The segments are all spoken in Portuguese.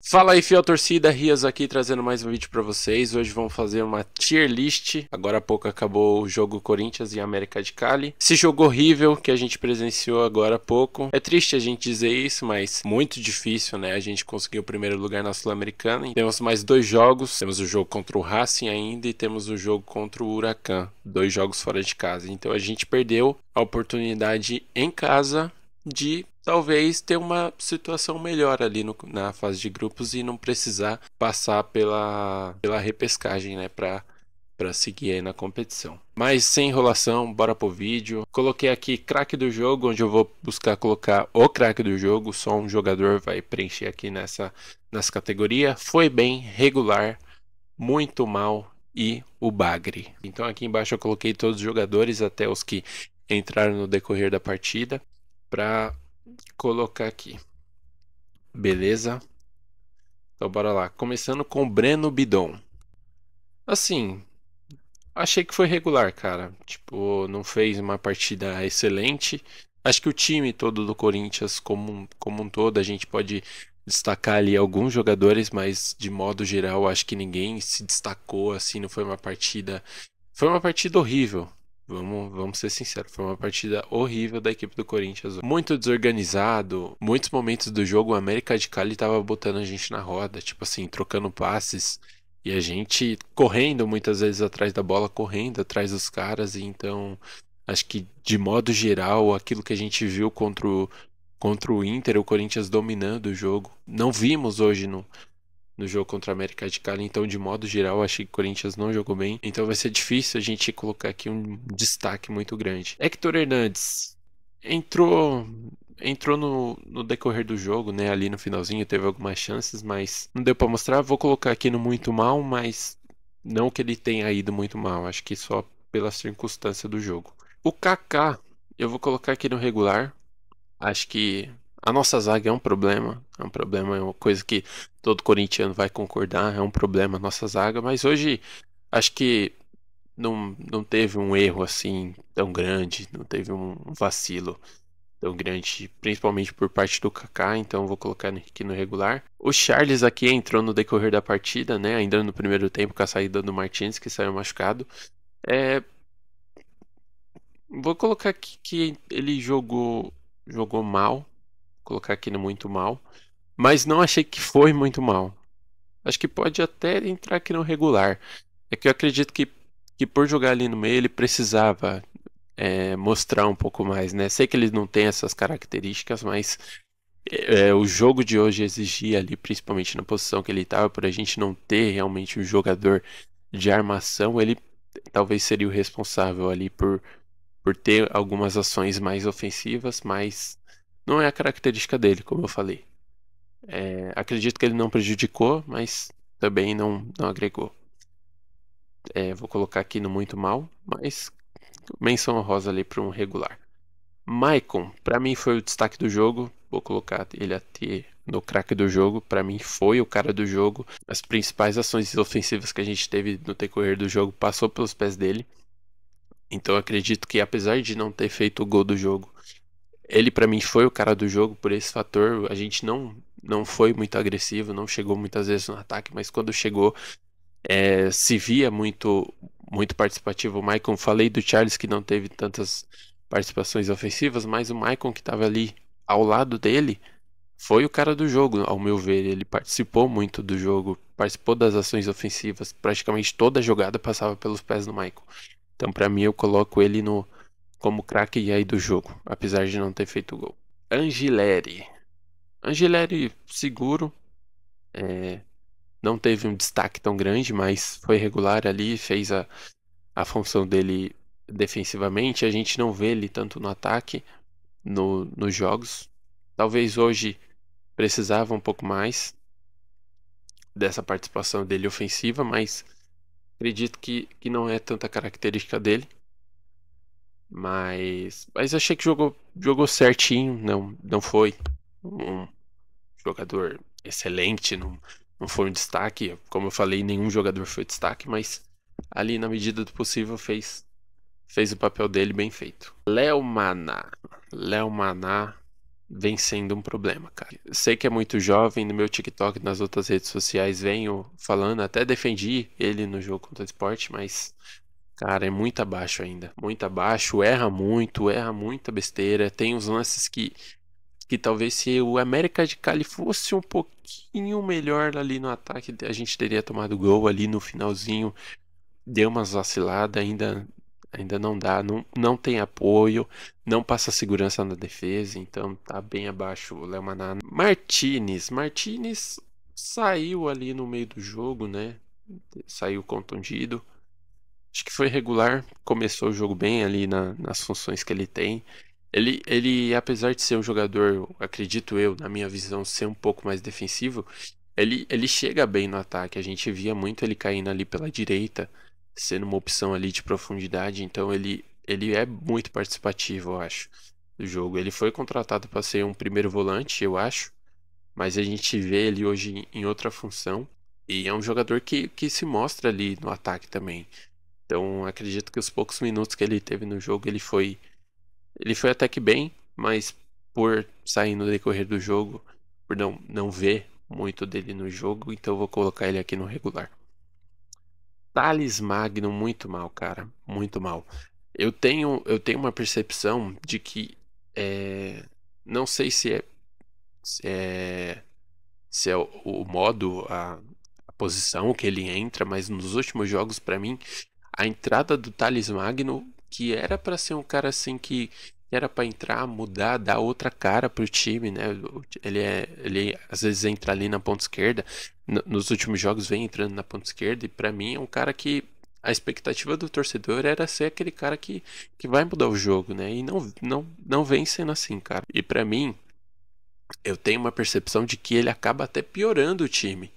Fala aí, fiel torcida, Rias aqui trazendo mais um vídeo pra vocês. Hoje vamos fazer uma tier list. Agora há pouco acabou o jogo Corinthians e América de Cali. Esse jogo horrível que a gente presenciou agora há pouco. É triste a gente dizer isso, mas muito difícil, né? A gente conseguiu o primeiro lugar na Sul-Americana. Temos mais dois jogos. Temos o jogo contra o Racing ainda e temos o jogo contra o Huracan. Dois jogos fora de casa. Então a gente perdeu a oportunidade em casa de talvez ter uma situação melhor ali na fase de grupos e não precisar passar pela repescagem, né, para seguir aí na competição. Mas sem enrolação, bora pro vídeo. Coloquei aqui craque do jogo, onde eu vou buscar colocar o craque do jogo, só um jogador vai preencher aqui nessa categoria. Foi bem, regular, muito mal e o Bagre. Então aqui embaixo eu coloquei todos os jogadores, até os que entraram no decorrer da partida, para colocar aqui. Beleza? Então bora lá. Começando com o Breno Bidon. Assim, achei que foi regular, cara. Tipo, não fez uma partida excelente. Acho que o time todo do Corinthians, como um todo, a gente pode destacar ali alguns jogadores, mas de modo geral, acho que ninguém se destacou assim. Não foi uma partida. Foi uma partida horrível. Vamos ser sinceros, foi uma partida horrível da equipe do Corinthians. Muito desorganizado. Muitos momentos do jogo, o América de Cali tava botando a gente na roda, tipo assim, trocando passes. E a gente correndo muitas vezes atrás da bola, correndo atrás dos caras. E então, acho que de modo geral, aquilo que a gente viu contra o Inter, o Corinthians dominando o jogo. Não vimos hoje no jogo contra a América de Cali. Então, de modo geral, achei que o Corinthians não jogou bem. Então vai ser difícil a gente colocar aqui um destaque muito grande. Hector Hernandes entrou no decorrer do jogo, né? Ali no finalzinho teve algumas chances, mas não deu para mostrar. Vou colocar aqui no muito mal, mas não que ele tenha ido muito mal. Acho que só pela circunstância do jogo. O Kaká, eu vou colocar aqui no regular. Acho que a nossa zaga é um problema, é uma coisa que todo corintiano vai concordar, é um problema a nossa zaga, mas hoje acho que não teve um erro assim tão grande, não teve um vacilo tão grande, principalmente por parte do Kaká, então vou colocar aqui no regular. O Charles aqui entrou no decorrer da partida, né, ainda no primeiro tempo com a saída do Martins, que saiu machucado. É, vou colocar aqui que ele jogou mal, colocar aqui no muito mal, mas não achei que foi muito mal. Acho que pode até entrar aqui no regular. É que eu acredito que por jogar ali no meio ele precisava mostrar um pouco mais, né? Sei que ele não tem essas características, mas o jogo de hoje exigia ali, principalmente na posição que ele estava, por a gente não ter realmente um jogador de armação, ele talvez seria o responsável ali por ter algumas ações mais ofensivas, mas não é a característica dele, como eu falei. Acredito que ele não prejudicou, mas também não agregou. Vou colocar aqui no muito mal, mas menção honrosa ali para um regular. Maicon, para mim foi o destaque do jogo. Vou colocar ele aqui no craque do jogo. Para mim foi o cara do jogo. As principais ações ofensivas que a gente teve no decorrer do jogo passou pelos pés dele. Então acredito que apesar de não ter feito o gol do jogo, ele para mim foi o cara do jogo por esse fator. A gente não foi muito agressivo, não chegou muitas vezes no ataque, mas quando chegou se via muito participativo. O Maicon, falei do Charles que não teve tantas participações ofensivas, mas o Maicon que estava ali ao lado dele foi o cara do jogo, ao meu ver. Ele participou muito do jogo, participou das ações ofensivas, praticamente toda a jogada passava pelos pés do Maicon. Então, para mim, eu coloco ele como craque aí do jogo, apesar de não ter feito gol. Angileri. Angileri seguro, não teve um destaque tão grande, mas foi regular ali, fez a função dele defensivamente. A gente não vê ele tanto no ataque, nos jogos. Talvez hoje precisava um pouco mais dessa participação dele ofensiva, mas acredito que não é tanta característica dele. Mas achei que jogou certinho, não foi um jogador excelente, não foi um destaque. Como eu falei, nenhum jogador foi destaque, mas ali na medida do possível fez o papel dele bem feito. Léo Maná. Léo Maná. vem sendo um problema, cara. Sei que é muito jovem, no meu TikTok, nas outras redes sociais, venho falando, até defendi ele no jogo contra o Sport, mas, cara, é muito abaixo ainda. Muito abaixo, erra muita besteira. Tem uns lances que talvez se o América de Cali fosse um pouquinho melhor ali no ataque, a gente teria tomado gol ali no finalzinho. Deu umas vaciladas, ainda não dá, não tem apoio, não passa segurança na defesa, então tá bem abaixo o Léo Maná. Martinez saiu ali no meio do jogo, né? Saiu contundido. Acho que foi regular, começou o jogo bem ali nas funções que ele tem. Apesar de ser um jogador, acredito eu, na minha visão, ser um pouco mais defensivo, ele chega bem no ataque. A gente via muito ele caindo ali pela direita, sendo uma opção ali de profundidade. Então ele é muito participativo, eu acho, do jogo. Ele foi contratado para ser um primeiro volante, eu acho, mas a gente vê ele hoje em outra função. E é um jogador que se mostra ali no ataque também. Então acredito que os poucos minutos que ele teve no jogo, ele foi até que bem, mas por sair no decorrer do jogo, por não ver muito dele no jogo, então eu vou colocar ele aqui no regular. Thales Magno, muito mal, cara. Muito mal. Eu tenho uma percepção de que não sei se é, se é o modo, a posição que ele entra, mas nos últimos jogos, pra mim, a entrada do Thales Magno, que era pra ser um cara assim que era pra entrar, mudar, dar outra cara pro time, né? Ele às vezes entra ali na ponta esquerda, nos últimos jogos vem entrando na ponta esquerda, e pra mim é um cara que a expectativa do torcedor era ser aquele cara que vai mudar o jogo, né? E não vem sendo assim, cara. E pra mim, eu tenho uma percepção de que ele acaba até piorando o time.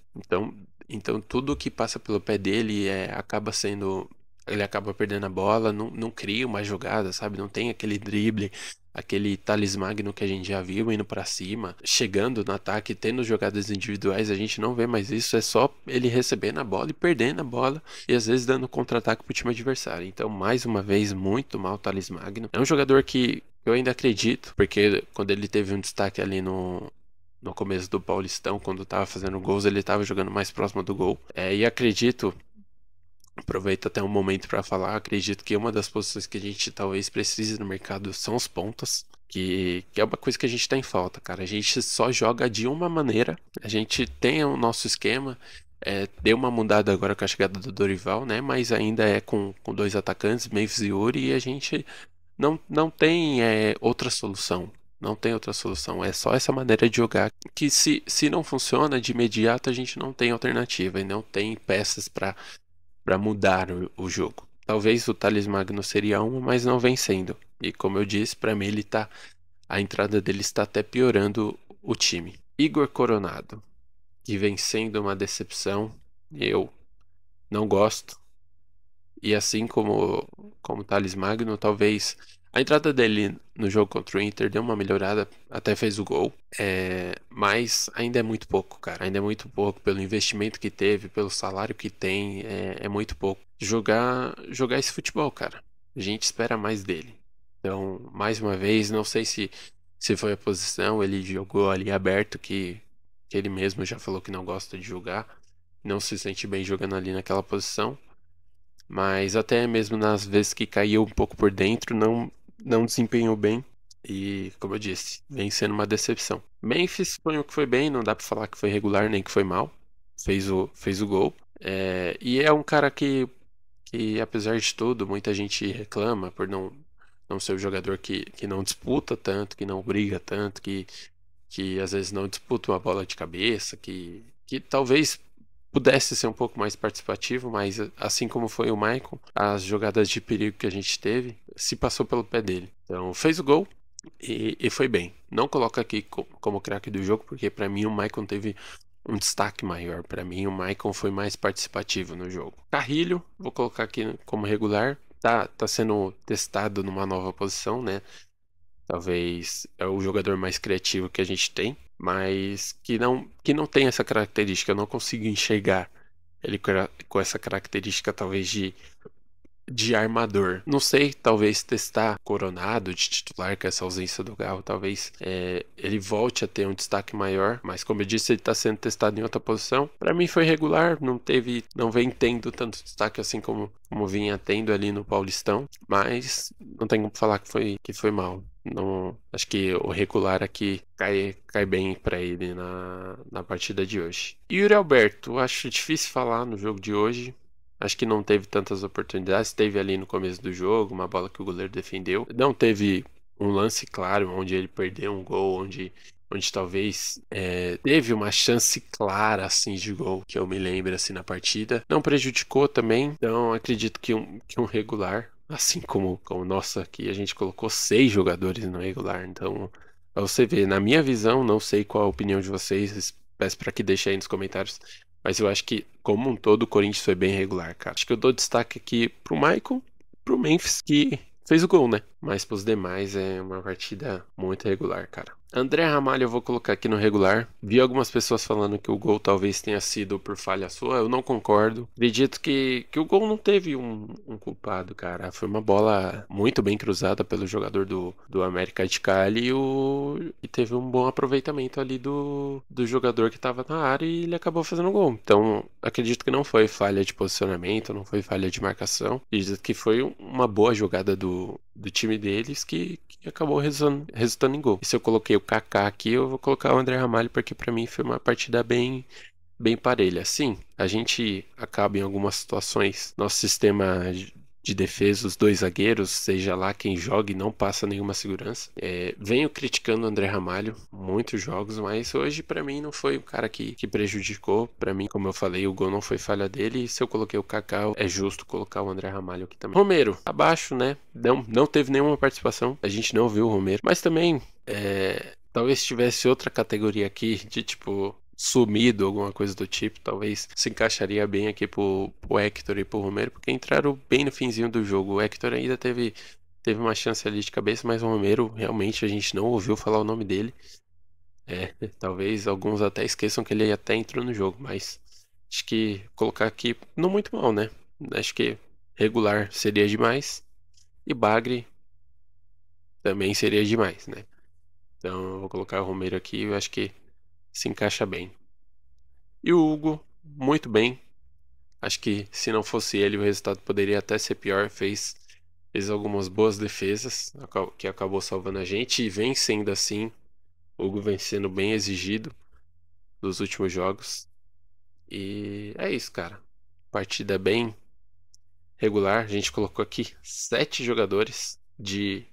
Então tudo que passa pelo pé dele acaba sendo. Ele acaba perdendo a bola, não cria uma jogada, sabe? Não tem aquele drible, aquele Thales Magno que a gente já viu indo pra cima, chegando no ataque, tendo jogadas individuais, a gente não vê mais isso. É só ele recebendo a bola e perdendo a bola e às vezes dando contra-ataque pro time adversário. Então, mais uma vez, muito mal o Thales Magno. É um jogador que eu ainda acredito, porque quando ele teve um destaque ali no começo do Paulistão, quando tava fazendo gols, ele tava jogando mais próximo do gol. E acredito, aproveito até um momento para falar, acredito que uma das posições que a gente talvez precise no mercado são os pontas. Que é uma coisa que a gente tá em falta, cara. A gente só joga de uma maneira. A gente tem o nosso esquema. Deu uma mudada agora com a chegada do Dorival, né? Mas ainda é com dois atacantes, Memphis e Yuri, e a gente não tem outra solução. Não tem outra solução. É só essa maneira de jogar que se não funciona de imediato, a gente não tem alternativa e não tem peças para mudar o jogo. Talvez o Thales Magno seria uma, mas não vem sendo. E como eu disse, para mim a entrada dele está até piorando o time. Igor Coronado, que vem sendo uma decepção, eu não gosto. E assim como o Thales Magno, talvez a entrada dele no jogo contra o Inter deu uma melhorada, até fez o gol. Mas ainda é muito pouco, cara. Ainda é muito pouco pelo investimento que teve, pelo salário que tem. É muito pouco. Jogar esse futebol, cara. A gente espera mais dele. Então, mais uma vez, não sei se foi a posição, ele jogou ali aberto, que ele mesmo já falou que não gosta de jogar. Não se sente bem jogando ali naquela posição. Mas até mesmo nas vezes que caiu um pouco por dentro, não desempenhou bem. E, como eu disse, vem sendo uma decepção. Memphis foi o que foi bem, não dá pra falar que foi regular nem que foi mal. Fez o gol. E é um cara que, apesar de tudo, muita gente reclama por não ser o jogador que não disputa tanto, que não briga tanto, que às vezes não disputa uma bola de cabeça, que talvez pudesse ser um pouco mais participativo, mas assim como foi o Maicon, as jogadas de perigo que a gente teve se passou pelo pé dele. Então fez o gol e foi bem. Não coloco aqui como craque do jogo, porque para mim o Maicon teve um destaque maior. Para mim o Maicon foi mais participativo no jogo. Carrilho, vou colocar aqui como regular. Tá sendo testado numa nova posição, né? Talvez é o jogador mais criativo que a gente tem, mas que não tem essa característica. Eu não consigo enxergar ele com essa característica, talvez, de armador. Não sei, talvez testar Coronado de titular com essa ausência do Galo, talvez ele volte a ter um destaque maior, mas como eu disse, ele está sendo testado em outra posição. Para mim foi regular, não vem tendo tanto destaque assim como vinha tendo ali no Paulistão, mas não tem como falar que foi mal. Não, acho que o regular aqui cai bem para ele na partida de hoje. E Yuri Alberto, acho difícil falar no jogo de hoje. Acho que não teve tantas oportunidades. Teve ali no começo do jogo uma bola que o goleiro defendeu. Não teve um lance claro onde ele perdeu um gol, onde talvez teve uma chance clara assim de gol, que eu me lembro assim na partida. Não prejudicou também. Então acredito que um regular, assim como nossa, aqui a gente colocou 6 jogadores no regular. Então, pra você ver, na minha visão, não sei qual a opinião de vocês. Peço para que deixem aí nos comentários. Mas eu acho que, como um todo, o Corinthians foi bem regular, cara. Acho que eu dou destaque aqui pro Maicon, pro Memphis, que fez o gol, né? Mas pros demais é uma partida muito regular, cara. André Ramalho eu vou colocar aqui no regular. Vi algumas pessoas falando que o gol talvez tenha sido por falha sua. Eu não concordo. Acredito que o gol não teve um culpado, cara. Foi uma bola muito bem cruzada pelo jogador do América de Cali e teve um bom aproveitamento ali do jogador que estava na área e ele acabou fazendo o gol. Então, acredito que não foi falha de posicionamento, não foi falha de marcação. Acredito que foi uma boa jogada do time deles que acabou resultando em gol. E se eu coloquei o Kaká aqui, eu vou colocar o André Ramalho porque para mim foi uma partida bem parelha. Sim, a gente acaba em algumas situações, nosso sistema de defesa, os 2 zagueiros, seja lá quem jogue, não passa nenhuma segurança. Venho criticando o André Ramalho muitos jogos, mas hoje para mim não foi o cara que prejudicou. Para mim, como eu falei, o gol não foi falha dele. E se eu coloquei o Kaká, é justo colocar o André Ramalho aqui também. Romero, abaixo, né? Não teve nenhuma participação. A gente não viu o Romero, mas também talvez tivesse outra categoria aqui de tipo sumido, alguma coisa do tipo, talvez se encaixaria bem aqui pro Hector e pro Romero, porque entraram bem no finzinho do jogo. O Hector ainda teve uma chance ali de cabeça, mas o Romero realmente a gente não ouviu falar o nome dele. Talvez alguns até esqueçam que ele até entrou no jogo, mas acho que colocar aqui não muito mal, né? Acho que regular seria demais e Bagre também seria demais, né? Então eu vou colocar o Romero aqui, eu acho que se encaixa bem. E o Hugo, muito bem. Acho que se não fosse ele, o resultado poderia até ser pior. Fez algumas boas defesas, que acabou salvando a gente. E vem sendo assim. O Hugo vem sendo bem exigido nos últimos jogos. E é isso, cara. Partida bem regular. A gente colocou aqui 7 jogadores de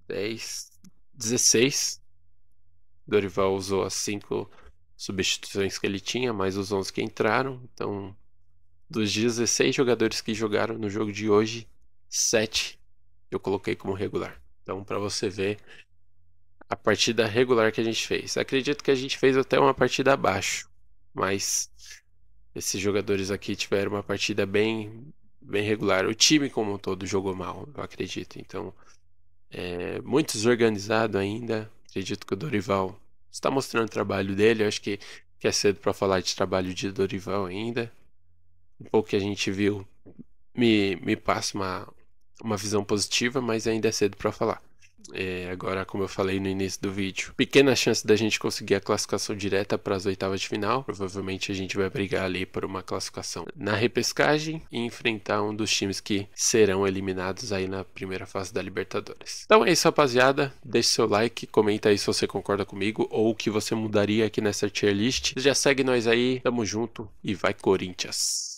10, 16. Dorival usou as 5 substituições que ele tinha, mais os 11 que entraram. Então, dos 16 jogadores que jogaram no jogo de hoje, 7 eu coloquei como regular. Então, para você ver a partida regular que a gente fez. Acredito que a gente fez até uma partida abaixo, mas esses jogadores aqui tiveram uma partida bem regular. O time como um todo jogou mal, eu acredito. Então, muito desorganizado ainda. Acredito que o Dorival está mostrando o trabalho dele. Eu acho que é cedo para falar de trabalho de Dorival ainda. Um pouco que a gente viu me passa uma visão positiva, mas ainda é cedo para falar. Agora, como eu falei no início do vídeo, pequena chance da gente conseguir a classificação direta para as oitavas de final. Provavelmente a gente vai brigar ali por uma classificação na repescagem e enfrentar um dos times que serão eliminados aí na primeira fase da Libertadores. Então é isso, rapaziada. Deixe seu like, comenta aí se você concorda comigo ou o que você mudaria aqui nessa tier list. Já segue nós aí, tamo junto e vai Corinthians!